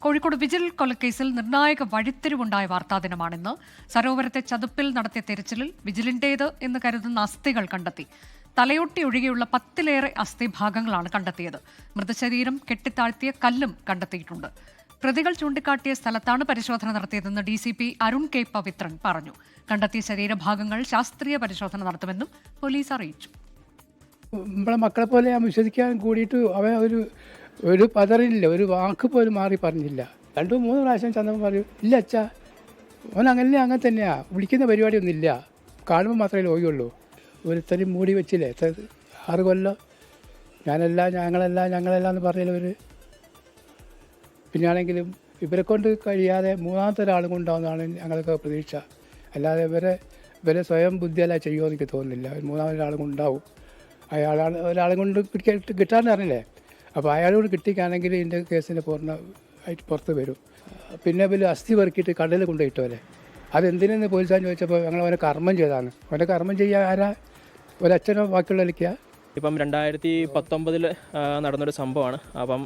Kozhikode vigil കൊലക്കേസിൽ നിർണായക വഴിത്തിരിവുണ്ടായ വാർത്താദിനമാണിന്ന്. സരോവരത്തെ ചതുപ്പിൽ നടത്തിയ തെരച്ചിലിൽ വിജിലിന്റേത് എന്ന് കരുതുന്ന അസ്ഥികൾ കണ്ടെത്തി. തലയൊട്ടി ഒഴികെയുള്ള 10-ലേറെ അസ്ഥിഭാഗങ്ങളാണ് കണ്ടെത്തിയത്. മൃതശരീരം കെട്ടിത്താഴ്ത്തിയ കല്ലും കണ്ടെത്തിയിട്ടുണ്ട്. പ്രതികൾ ചൂണ്ടിക്കാട്ടിയ സ്ഥലത്താണ് പരിശോധന നടത്തിയതെന്ന് DCP അരുൺ കെ പവിത്രൻ പറഞ്ഞു. കണ്ടെത്തിയ ശരീരഭാഗങ്ങൾ ശാസ്ത്രീയ പരിശോധന നടത്തുമെന്നും പോലീസ് അറിയിച്ചു. നമ്മളെ മക്കളെ പോലെ ഞാൻ വിശ്വസിക്കാൻ കൂടിയിട്ട് അവൻ ഒരു പതറില്ല, ഒരു വാക്ക് പോലും മാറി പറഞ്ഞില്ല. 2-3 പ്രാവശ്യം ചന്ദ്രൻ പറയും, ഇല്ല അച്ഛാ അവൻ അങ്ങനെ തന്നെയാണ്, വിളിക്കുന്ന പരിപാടിയൊന്നും ഇല്ല, കാണുമ്പോൾ മാത്രമേ ലോകമുള്ളൂ. ഒരുത്തരും മൂടി വെച്ചില്ലേ 6 കൊല്ലം ഞങ്ങളല്ല എന്ന് പറഞ്ഞവർ. പിന്നെയാണെങ്കിലും ഇവരെ കൊണ്ട് കഴിയാതെ 3ാമത്തെ ഒരാളും കൊണ്ടാവുന്നതാണ് ഞങ്ങൾക്ക് പ്രതീക്ഷ. അല്ലാതെ ഇവരെ സ്വയം ബുദ്ധിയല്ല ചെയ്യുമോ എനിക്ക് തോന്നുന്നില്ല. 3ാമതൊരാളും കൊണ്ടാവും. ഒരാളെ കൊണ്ട് കിട്ടാന്ന് പറഞ്ഞില്ലേ, അപ്പോൾ അയാളോട് കിട്ടിക്കാണെങ്കിൽ ഇതിൻ്റെ കേസിന് പൂർണ്ണമായിട്ട് പുറത്ത് വരും. പിന്നെ അസ്ഥി പെറുക്കിയിട്ട് കടലിൽ കൊണ്ടുപോയിട്ടോലെ അതെന്തിനെന്ന് പോലീസാൻ ചോദിച്ചപ്പോൾ ഞങ്ങൾ അവനെ കർമ്മം ചെയ്താണ്. അവനെ കർമ്മം ചെയ്യാൻ ആരാ, ഒരച്ഛനോ ബാക്കിയുള്ള കളിക്കുക. ഇപ്പം 2019 നടന്നൊരു സംഭവമാണ്. അപ്പം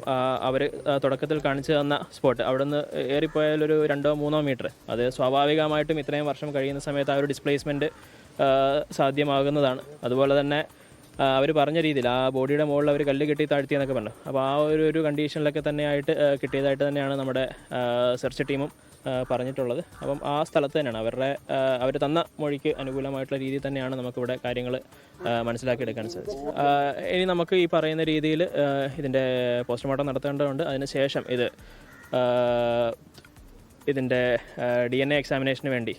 അവർ തുടക്കത്തിൽ കാണിച്ചു തന്ന സ്പോട്ട് അവിടെ നിന്ന് ഏറിപ്പോയാലൊരു 2-3 മീറ്റർ, അത് സ്വാഭാവികമായിട്ടും ഇത്രയും വർഷം കഴിയുന്ന സമയത്ത് ആ ഒരു ഡിസ്പ്ലേസ്മെൻറ്റ് സാധ്യമാകുന്നതാണ്. അതുപോലെ തന്നെ അവർ പറഞ്ഞ രീതിയിൽ ആ ബോഡിയുടെ മുകളിൽ അവർ കല്ല് കെട്ടി താഴ്ത്തിയെന്നൊക്കെ പറഞ്ഞു. അപ്പോൾ ആ ഒരു കണ്ടീഷനിലൊക്കെ തന്നെയായിട്ട് കിട്ടിയതായിട്ട് തന്നെയാണ് നമ്മുടെ സെർച്ച് ടീമും പറഞ്ഞിട്ടുള്ളത്. അപ്പം ആ സ്ഥലത്ത് തന്നെയാണ് അവർ തന്ന മൊഴിക്ക് അനുകൂലമായിട്ടുള്ള രീതിയിൽ തന്നെയാണ് നമുക്കിവിടെ കാര്യങ്ങൾ മനസ്സിലാക്കിയെടുക്കാൻ സാധിച്ചത്. ഇനി നമുക്ക് ഈ പറയുന്ന രീതിയിൽ ഇതിൻ്റെ പോസ്റ്റ്മോർട്ടം നടത്തേണ്ടതുണ്ട്. അതിനുശേഷം ഇതിൻ്റെ DNA എക്സാമിനേഷന് വേണ്ടി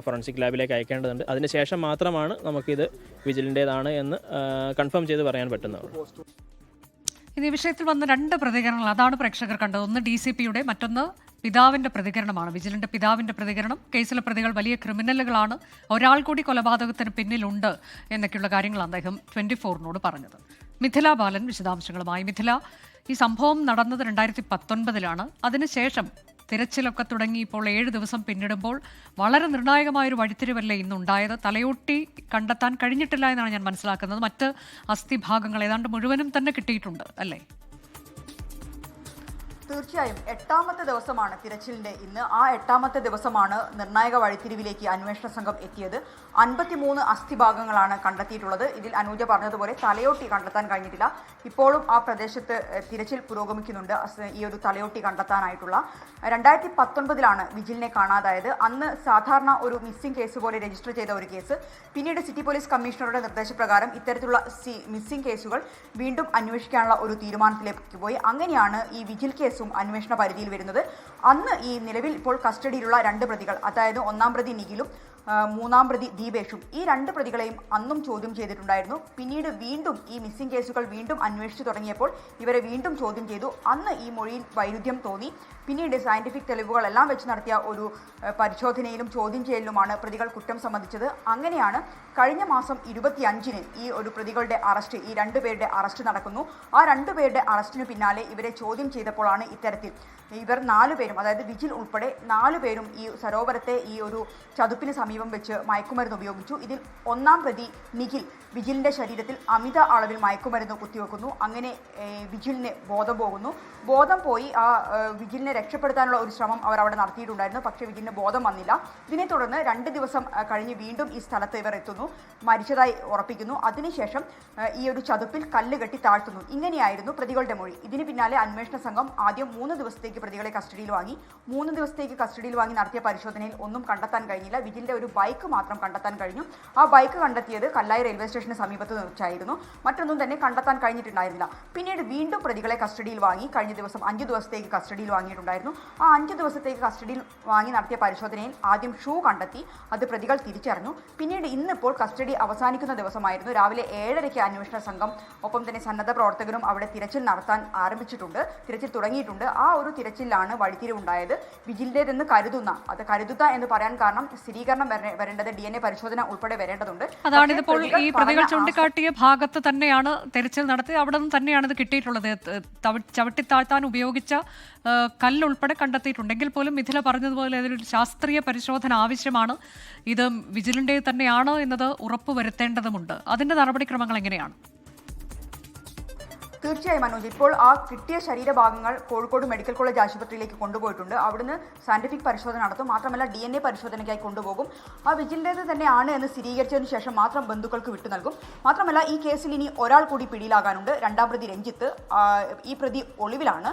ഫോറൻസിക് ലാബിലേക്ക് അയക്കേണ്ടതുണ്ട്. അതിനുശേഷം മാത്രമാണ് നമുക്കിത് വിജിലിൻ്റേതാണ് എന്ന് കൺഫേം ചെയ്ത് പറയാൻ പറ്റുന്നത്. ഈ വിഷയത്തിൽ വന്ന 2 പ്രതികരണങ്ങൾ അതാണ് പ്രേക്ഷകർ കണ്ടത്. ഒന്ന് DCPയുടെ, മറ്റൊന്ന് പിതാവിന്റെ പ്രതികരണമാണ്. വിജിലന്റെ പിതാവിന്റെ പ്രതികരണം. കേസിലെ പ്രതികൾ വലിയ ക്രിമിനലുകളാണ്, ഒരാൾ കൂടി കൊലപാതകത്തിന് പിന്നിലുണ്ട് എന്നൊക്കെയുള്ള കാര്യങ്ങളാണ് അദ്ദേഹം 24-നോട് പറഞ്ഞത്. മിഥില ബാലൻ വിശദാംശങ്ങളുമായി. മിഥില, ഈ സംഭവം നടന്നത് 2019-ലാണ്. അതിനുശേഷം തിരച്ചിലൊക്കെ തുടങ്ങി ഇപ്പോൾ 7 ദിവസം പിന്നിടുമ്പോൾ വളരെ നിർണായകമായൊരു വഴിത്തിരിവല്ലേ ഇന്നുണ്ടായത്. തലയോട്ടി കണ്ടെത്താൻ കഴിഞ്ഞിട്ടില്ല എന്നാണ് ഞാൻ മനസ്സിലാക്കുന്നത്. മറ്റ് അസ്ഥിഭാഗങ്ങൾ ഏതാണ്ട് മുഴുവനും തന്നെ കിട്ടിയിട്ടുണ്ട് അല്ലേ? തീർച്ചയായും 8ാമത്തെ ദിവസമാണ് തിരച്ചിലിന്റെ ഇന്ന്. ആ 8ാമത്തെ ദിവസമാണ് നിർണായക വഴിത്തിരിവിലേക്ക് അന്വേഷണ സംഘം എത്തിയത്. 53 അസ്ഥിഭാഗങ്ങളാണ് കണ്ടെത്തിയിട്ടുള്ളത്. ഇതിൽ അനൂജ പറഞ്ഞതുപോലെ തലയോട്ടി കണ്ടെത്താൻ കഴിഞ്ഞിട്ടില്ല. ഇപ്പോഴും ആ പ്രദേശത്ത് തിരച്ചിൽ പുരോഗമിക്കുന്നുണ്ട്. ഈ ഒരു തലയോട്ടി കണ്ടെത്താനായിട്ടുള്ള 2019-ലാണ് വിജിലിനെ കാണാതായത്. അന്ന് സാധാരണ ഒരു മിസ്സിംഗ് കേസ് പോലെ രജിസ്റ്റർ ചെയ്ത ഒരു കേസ്. പിന്നീട് സിറ്റി പോലീസ് കമ്മീഷണറുടെ നിർദ്ദേശപ്രകാരം ഇത്തരത്തിലുള്ള മിസ്സിംഗ് കേസുകൾ വീണ്ടും അന്വേഷിക്കാനുള്ള ഒരു തീരുമാനത്തിലേക്ക് പോയി. അങ്ങനെയാണ് ഈ വിജിൽ കേസും അന്വേഷണ പരിധിയിൽ വരുന്നത്. അന്ന് ഈ നിലവിൽ ഇപ്പോൾ കസ്റ്റഡിയിലുള്ള 2 പ്രതികൾ, അതായത് 1-ാം പ്രതി നിഖിലും 3-ാം പ്രതി ദീപേഷും, ഈ 2 പ്രതികളെയും അന്നും ചോദ്യം ചെയ്തിട്ടുണ്ടായിരുന്നു. പിന്നീട് വീണ്ടും ഈ മിസ്സിംഗ് കേസുകൾ വീണ്ടും അന്വേഷിച്ചു തുടങ്ങിയപ്പോൾ ഇവരെ വീണ്ടും ചോദ്യം ചെയ്തു. അന്ന് ഈ മൊഴിയിൽ വൈരുദ്ധ്യം തോന്നി. പിന്നീട് സയന്റിഫിക് തെളിവുകളെല്ലാം വെച്ച് നടത്തിയ ഒരു പരിശോധനയിലും ചോദ്യം ചെയ്യലിലുമാണ് പ്രതികൾ കുറ്റം സമ്മതിച്ചത്. അങ്ങനെയാണ് കഴിഞ്ഞ മാസം 25-ന് ഈ ഒരു പ്രതികളുടെ അറസ്റ്റ്, ഈ 2 പേരുടെ അറസ്റ്റ് നടക്കുന്നു. ആ 2 പേരുടെ അറസ്റ്റിന് പിന്നാലെ ഇവരെ ചോദ്യം ചെയ്തപ്പോഴാണ് ഇത്തരത്തിൽ ഇവർ 4 പേരും, അതായത് വിജിൽ ഉൾപ്പെടെ 4 പേരും ഈ സരോവരത്തെ ഈ ഒരു ചതുപ്പിന് സമീപം വെച്ച് മയക്കുമരുന്ന് ഉപയോഗിച്ചു. ഇതിൽ 1-ാം പ്രതി നിഖിൽ വിജിലിന്റെ ശരീരത്തിൽ അമിത അളവിൽ മയക്കുമരുന്ന് കുത്തിവെക്കുന്നു. അങ്ങനെ വിജിലിന് ബോധം പോകുന്നു. ബോധം പോയി ആ വിജിലിനെ രക്ഷപ്പെടുത്താനുള്ള ഒരു ശ്രമം അവർ അവിടെ നടത്തിയിട്ടുണ്ടായിരുന്നു. പക്ഷേ വിജിലിന് ബോധം വന്നില്ല. ഇതിനെ തുടർന്ന് 2 ദിവസം കഴിഞ്ഞ് വീണ്ടും ഈ സ്ഥലത്ത് ഇവർ എത്തുന്നു, മരിച്ചതായി ഉറപ്പിക്കുന്നു. അതിനുശേഷം ഈ ഒരു ചതുപ്പിൽ കല്ല് കെട്ടി താഴ്ത്തുന്നു. ഇങ്ങനെയായിരുന്നു പ്രതികളുടെ മൊഴി. ഇതിന് പിന്നാലെ അന്വേഷണ സംഘം ആദ്യം 3 ദിവസത്തേക്ക് പ്രതികളെ കസ്റ്റഡിയിൽ വാങ്ങി. 3 ദിവസത്തേക്ക് കസ്റ്റഡിയിൽ വാങ്ങി നടത്തിയ പരിശോധനയിൽ ഒന്നും കണ്ടെത്താൻ കഴിഞ്ഞില്ല. വിജിലിന്റെ ഒരു ബൈക്ക് മാത്രം കണ്ടെത്താൻ കഴിഞ്ഞു. ആ ബൈക്ക് കണ്ടെത്തിയത് കല്ലായി റെയിൽവേ സ്റ്റേഷന് സമീപത്ത് വെച്ചായിരുന്നു. മറ്റൊന്നും തന്നെ കണ്ടെത്താൻ കഴിഞ്ഞിട്ടുണ്ടായിരുന്നില്ല. പിന്നീട് വീണ്ടും പ്രതികളെ കസ്റ്റഡിയിൽ വാങ്ങി. കഴിഞ്ഞ ദിവസം 5 ദിവസത്തേക്ക് കസ്റ്റഡിയിൽ വാങ്ങിയിട്ടുണ്ടായിരുന്നു. ആ 5 ദിവസത്തേക്ക് കസ്റ്റഡിയിൽ വാങ്ങി നടത്തിയ പരിശോധനയിൽ ആദ്യം ഷൂ കണ്ടെത്തി. അത് പ്രതികൾ തിരിച്ചറിഞ്ഞു. പിന്നീട് ഇന്നിപ്പോൾ കസ്റ്റഡി അവസാനിക്കുന്ന ദിവസമായിരുന്നു. രാവിലെ 7:30-ക്ക് അന്വേഷണ സംഘം ഒപ്പം തന്നെ സന്നദ്ധ പ്രവർത്തകരും അവിടെ തിരച്ചിൽ നടത്താൻ ആരംഭിച്ചിട്ടുണ്ട്, തിരച്ചിൽ തുടങ്ങിയിട്ടുണ്ട്. ആ ഒരു തിരച്ചിലാണ് വഴിത്തിരിവുണ്ടായത്. വിജിലിന്റേതെന്ന് കരുതുക എന്ന് പറയാൻ കാരണം സ്ഥിരീകരണം വരേണ്ടത് DNA പരിശോധന ഉൾപ്പെടെ വരേണ്ടതുണ്ട്. അതാണിതിപ്പോൾ ഈ പ്രതികൾ ചൂണ്ടിക്കാട്ടിയ ഭാഗത്ത് തന്നെയാണ് തെരച്ചിൽ നടത്തിയത്. അവിടെ നിന്ന് തന്നെയാണ് ഇത് കിട്ടിയിട്ടുള്ളത്. ചവിട്ടിത്താഴ്ത്താൻ ഉപയോഗിച്ച കല്ലുൾപ്പെടെ കണ്ടെത്തിയിട്ടുണ്ടെങ്കിൽ പോലും മിഥില പറഞ്ഞതുപോലെ അതിലൊരു ശാസ്ത്രീയ പരിശോധന ആവശ്യമാണ്. ഇത് വിജിലിന്റെ തന്നെയാണ് എന്നത് ഉറപ്പുവരുത്തേണ്ടതുമുണ്ട്. അതിന്റെ നടപടിക്രമങ്ങൾ എങ്ങനെയാണ്? തീർച്ചയായും മനോജ്, ഇപ്പോൾ ആ കിട്ടിയ ശരീരഭാഗങ്ങൾ കോഴിക്കോട് മെഡിക്കൽ കോളേജ് ആശുപത്രിയിലേക്ക് കൊണ്ടുപോയിട്ടുണ്ട്. അവിടുന്ന് സയന്റിഫിക് പരിശോധന നടത്തും. മാത്രമല്ല DNA പരിശോധനയ്ക്കായി കൊണ്ടുപോകും. ആ വിജിലിൻ്റേത് തന്നെയാണ് എന്ന് സ്ഥിരീകരിച്ചതിന് ശേഷം മാത്രം ബന്ധുക്കൾക്ക് വിട്ടു നൽകും. മാത്രമല്ല ഈ കേസിൽ ഇനി ഒരാൾ കൂടി പിടിയിലാകാനുണ്ട്. രണ്ടാം പ്രതി രഞ്ജിത്ത്. ഈ പ്രതി ഒളിവിലാണ്.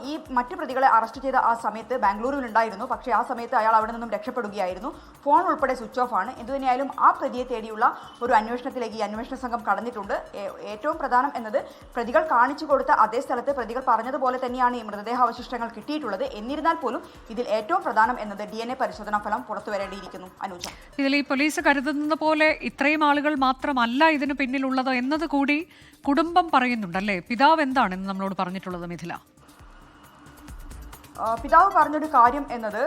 ഈ മറ്റു പ്രതികളെ അറസ്റ്റ് ചെയ്ത ആ സമയത്ത് ബാംഗ്ലൂരിലുണ്ടായിരുന്നു. പക്ഷേ ആ സമയത്ത് അയാൾ അവിടെ നിന്നും രക്ഷപ്പെടുകയായിരുന്നു. ഫോൺ ഉൾപ്പെടെ സ്വിച്ച് ഓഫ് ആണ്. എന്തുതന്നെയായാലും ആ പ്രതിയെ തേടിയുള്ള ഒരു അന്വേഷണത്തിലേക്ക് ഈ അന്വേഷണ സംഘം കടന്നിട്ടുണ്ട്. ഏറ്റവും പ്രധാനം എന്നത് പ്രതികൾ കാണിച്ചു കൊടുത്ത അതേ സ്ഥലത്ത് പ്രതികൾ പറഞ്ഞതുപോലെ തന്നെയാണ് ഈ മൃതദേഹാവശിഷ്ടങ്ങൾ കിട്ടിയിട്ടുള്ളത്. എന്നിരുന്നാൽ പോലും ഇതിൽ ഏറ്റവും പ്രധാനം എന്നത് DNA പരിശോധനാ ഫലം പുറത്തു വരേണ്ടിയിരിക്കുന്നു. അനുജ, ഇതിൽ ഈ പോലീസ് കരുതുന്നത് പോലെ ഇത്രയും ആളുകൾ മാത്രമല്ല ഇതിന് പിന്നിലുള്ളത് എന്നത് കൂടി കുടുംബം പറയുന്നുണ്ടല്ലേ? പിതാവ് എന്താണെന്ന് നമ്മളോട് പറഞ്ഞിട്ടുള്ളത് മിഥില? പിതാവ് പറഞ്ഞൊരു കാര്യം എന്നത്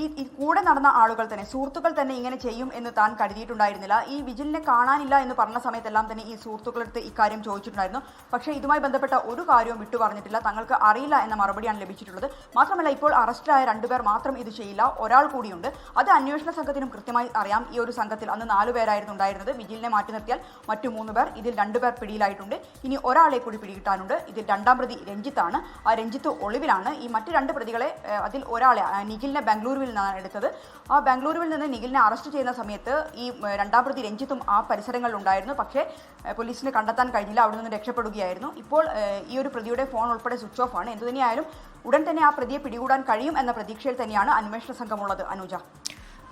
ഈ കൂടെ നടന്ന ആളുകൾ തന്നെ, സുഹൃത്തുക്കൾ തന്നെ ഇങ്ങനെ ചെയ്യും എന്ന് താൻ കരുതിയിട്ടുണ്ടായിരുന്നില്ല. ഈ വിജിലിനെ കാണാനില്ല എന്ന് പറഞ്ഞ സമയത്തെല്ലാം തന്നെ ഈ സുഹൃത്തുക്കളടുത്ത് ഇക്കാര്യം ചോദിച്ചിട്ടുണ്ടായിരുന്നു. പക്ഷേ ഇതുമായി ബന്ധപ്പെട്ട ഒരു കാര്യവും വിട്ടു പറഞ്ഞിട്ടില്ല. തങ്ങൾക്ക് അറിയില്ല എന്ന മറുപടിയാണ് ലഭിച്ചിട്ടുള്ളത്. മാത്രമല്ല ഇപ്പോൾ അറസ്റ്റിലായ 2 പേർ മാത്രം ഇത് ചെയ്യില്ല, ഒരാൾ കൂടിയുണ്ട്. അത് അന്വേഷണ സംഘത്തിനും കൃത്യമായി അറിയാം. ഈ ഒരു സംഘത്തിൽ അന്ന് 4 പേരായിരുന്നു ഉണ്ടായിരുന്നത്. വിജിലിനെ മാറ്റി നിർത്തിയാൽ മറ്റു 3 പേർ. ഇതിൽ 2 പേർ പിടിയിലായിട്ടുണ്ട്. ഇനി ഒരാളെ കൂടി പിടികിട്ടാനുണ്ട്. ഇതിൽ രണ്ടാം പ്രതി രഞ്ജിത്താണ്. ആ രഞ്ജിത്ത് ഒളിവിലാണ്. ഈ മറ്റ് 2 പ്രതികളെ അതിൽ ഒരാളെ നിഖിലിനെ ബാംഗ്ലൂരുവിൽ നിന്നാണ് എടുത്തത്. ആ ബാംഗ്ലൂരുവിൽ നിന്ന് നിഖിലിനെ അറസ്റ്റ് ചെയ്യുന്ന സമയത്ത് ഈ രണ്ടാം പ്രതി രഞ്ജിത്തും ആ പരിസരങ്ങളിൽ ഉണ്ടായിരുന്നു. പക്ഷേ പോലീസിന് കണ്ടെത്താൻ കഴിഞ്ഞില്ല. അവിടെ നിന്ന് രക്ഷപ്പെടുകയായിരുന്നു. ഇപ്പോൾ ഈ ഒരു പ്രതിയുടെ ഫോൺ ഉൾപ്പെടെ സ്വിച്ച് ഓഫ് ആണ്. എന്തുതന്നെയായാലും ഉടൻ തന്നെ ആ പ്രതിയെ പിടികൂടാൻ കഴിയും എന്ന പ്രതീക്ഷയിൽ തന്നെയാണ് അന്വേഷണ സംഘമുള്ളത്. അനുജ,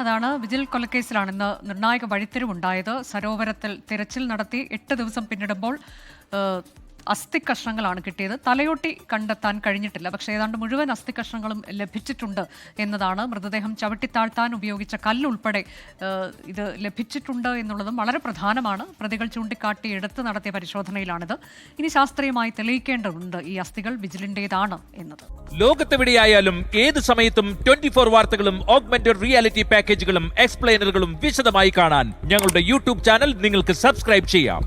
അതാണ് വിജിൽ കൊലക്കേസിലാണ് ഇന്ന് നിർണായക വഴിത്തിരിവുണ്ടായത്. സരോവരത്തിൽ തിരച്ചിൽ നടത്തി 8 ദിവസം പിന്നിടുമ്പോൾ അസ്ഥികഷ്ണങ്ങളാണ് കിട്ടിയത്. തലയോട്ടി കണ്ടെത്താൻ കഴിഞ്ഞിട്ടില്ല. പക്ഷേ ഏതാണ്ട് മുഴുവൻ അസ്ഥികഷ്ണങ്ങളും ലഭിച്ചിട്ടുണ്ട് എന്നതാണ്. മൃതദേഹം ചവിട്ടിത്താഴ്ത്താൻ ഉപയോഗിച്ച കല്ലുൾപ്പെടെ ഇത് ലഭിച്ചിട്ടുണ്ട് എന്നുള്ളതും വളരെ പ്രധാനമാണ്. പ്രതികൾ ചൂണ്ടിക്കാട്ടി എടുത്ത് നടത്തിയ പരിശോധനയിലാണിത്. ഇനി ശാസ്ത്രീയമായി തെളിയിക്കേണ്ടതുണ്ട് ഈ അസ്ഥികൾ വിജിലിൻ്റേതാണ് എന്നത്. ലോകത്തെവിടെയായാലും ഏത് സമയത്തും 24 വാർത്തകളും ഓഗ്മെന്റഡ് റിയാലിറ്റി പാക്കേജുകളും എക്സ്പ്ലെയിനറുകളും വിശദമായി കാണാൻ ഞങ്ങളുടെ യൂട്യൂബ് ചാനൽ നിങ്ങൾക്ക് സബ്സ്ക്രൈബ് ചെയ്യാം.